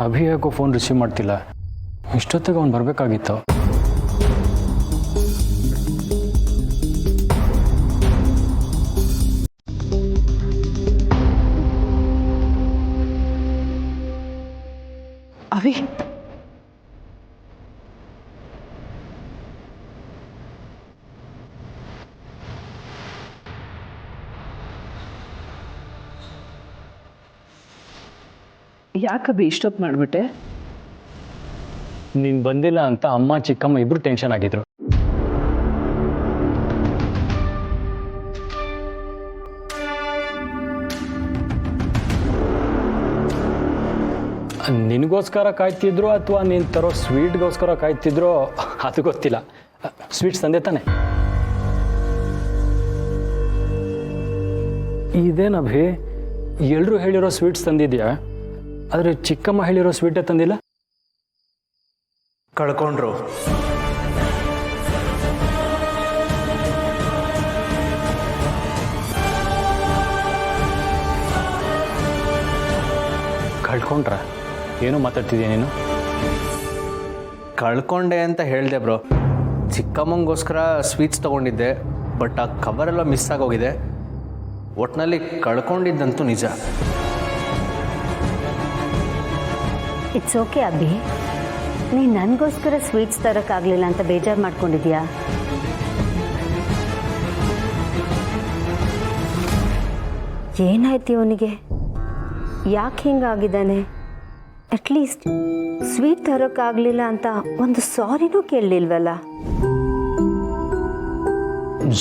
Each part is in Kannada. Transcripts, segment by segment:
ಅಭಿ ಯಾಕೋ ಫೋನ್ ರಿಸೀವ್ ಮಾಡ್ತಿಲ್ಲ. ಇಷ್ಟೊತ್ತಿಗೆ ಅವ್ನು ಬರಬೇಕಾಗಿತ್ತು. ಅವಿ, ಯಾಕಬ್ಬಿ ಇಷ್ಟೊತ್ತು ಮಾಡಿಬಿಟ್ಟೆ? ನೀನು ಬಂದಿಲ್ಲ ಅಂತ ಅಮ್ಮ ಚಿಕ್ಕಮ್ಮ ಇಬ್ರು ಟೆನ್ಷನ್ ಆಗಿದ್ರು. ನಿನಗೋಸ್ಕರ ಕಾಯ್ತಿದ್ರು ಅಥವಾ ನೀನು ತರೋ ಸ್ವೀಟ್ಗೋಸ್ಕರ ಕಾಯ್ತಿದ್ರೋ ಅದು ಗೊತ್ತಿಲ್ಲ. ಸ್ವೀಟ್ಸ್ ತಂದೆ ತಾನೆ? ಇದೇನಭಿ, ಎಲ್ಲರೂ ಹೇಳಿರೋ ಸ್ವೀಟ್ಸ್ ತಂದಿದ್ಯಾ, ಆದರೆ ಚಿಕ್ಕಮ್ಮ ಹೇಳಿರೋ ಸ್ವೀಟೇ ತಂದಿಲ್ಲ? ಕಳ್ಕೊಂಡ್ರು. ಕಳ್ಕೊಂಡ್ರ? ಏನೋ ಮಾತಾಡ್ತಿದ್ಯಾ ನೀನು? ಕಳ್ಕೊಂಡೆ ಅಂತ ಹೇಳಿದೆ ಬ್ರೋ. ಚಿಕ್ಕಮ್ಮಂಗೋಸ್ಕರ ಸ್ವೀಟ್ಸ್ ತೊಗೊಂಡಿದ್ದೆ, ಬಟ್ ಆ ಕವರೆಲ್ಲ ಮಿಸ್ ಆಗೋಗಿದೆ. ಒಟ್ಟಿನಲ್ಲಿ ಕಳ್ಕೊಂಡಿದ್ದಂತೂ ನಿಜ. ಇಟ್ಸ್ ಓಕೆ ಅಬ್ಬಿ, ನೀನು ನನಗೋಸ್ಕರ ಸ್ವೀಟ್ಸ್ ತರೋಕ್ಕಾಗಲಿಲ್ಲ ಅಂತ ಬೇಜಾರು ಮಾಡ್ಕೊಂಡಿದ್ಯಾ? ಏನಾಯ್ತು ಇವನಿಗೆ? ಯಾಕೆ ಹಿಂಗಾಗಿದ್ದಾನೆ? ಅಟ್ಲೀಸ್ಟ್ ಸ್ವೀಟ್ ತರೋಕ್ಕಾಗಲಿಲ್ಲ ಅಂತ ಒಂದು ಸಾರಿನೂ ಕೇಳಲಿಲ್ವಲ್ಲ?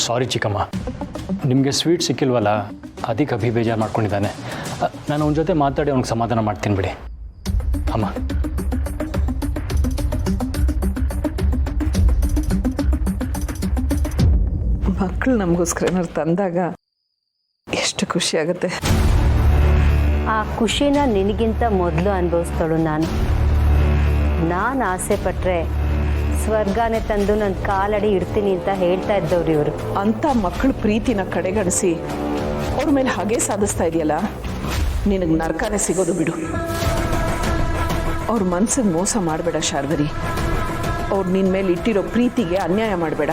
ಸಾರಿ ಚಿಕ್ಕಮ್ಮ, ನಿಮಗೆ ಸ್ವೀಟ್ ಸಿಕ್ಕಿಲ್ವಲ್ಲ ಅದಕ್ಕೆ ಅಭಿ ಬೇಜಾರು ಮಾಡ್ಕೊಂಡಿದ್ದಾನೆ. ನಾನು ಅವನ ಜೊತೆ ಮಾತಾಡಿ ಅವ್ನಿಗೆ ಸಮಾಧಾನ ಮಾಡ್ತೀನಿ ಬಿಡಿ. ಅಮ್ಮ, ಮಕ್ಕಳು ನಮಗೋಸ್ಕರ ಏನಾದ್ರು ತಂದಾಗ ಎಷ್ಟು ಖುಷಿ ಆಗುತ್ತೆ. ಆ ಖುಷಿನ ನಿನಗಿಂತ ಮೊದಲು ಅನುಭವಿಸ್ತಾಳು ನಾನು. ಆಸೆ ಪಟ್ಟರೆ ಸ್ವರ್ಗನೇ ತಂದು ನನ್ನ ಕಾಲಡಿ ಇಡ್ತೀನಿ ಅಂತ ಹೇಳ್ತಾ ಇದ್ದವ್ರು ಇವರು. ಅಂಥ ಮಕ್ಕಳ ಪ್ರೀತಿನ ಕಡೆಗಣಿಸಿ ಅವ್ರ ಮೇಲೆ ಹಾಗೆ ಸಾಧಿಸ್ತಾ ಇದೆಯಲ್ಲ, ನಿನಗೆ ನರಕನೇ ಸಿಗೋದು ಬಿಡು. ಅವ್ರ ಮನ್ಸಿಗೆ ಮೋಸ ಮಾಡಬೇಡ ಶಾರ್ವರಿ. ಅವ್ರು ನಿನ್ನ ಮೇಲೆ ಇಟ್ಟಿರೋ ಪ್ರೀತಿಗೆ ಅನ್ಯಾಯ ಮಾಡಬೇಡ.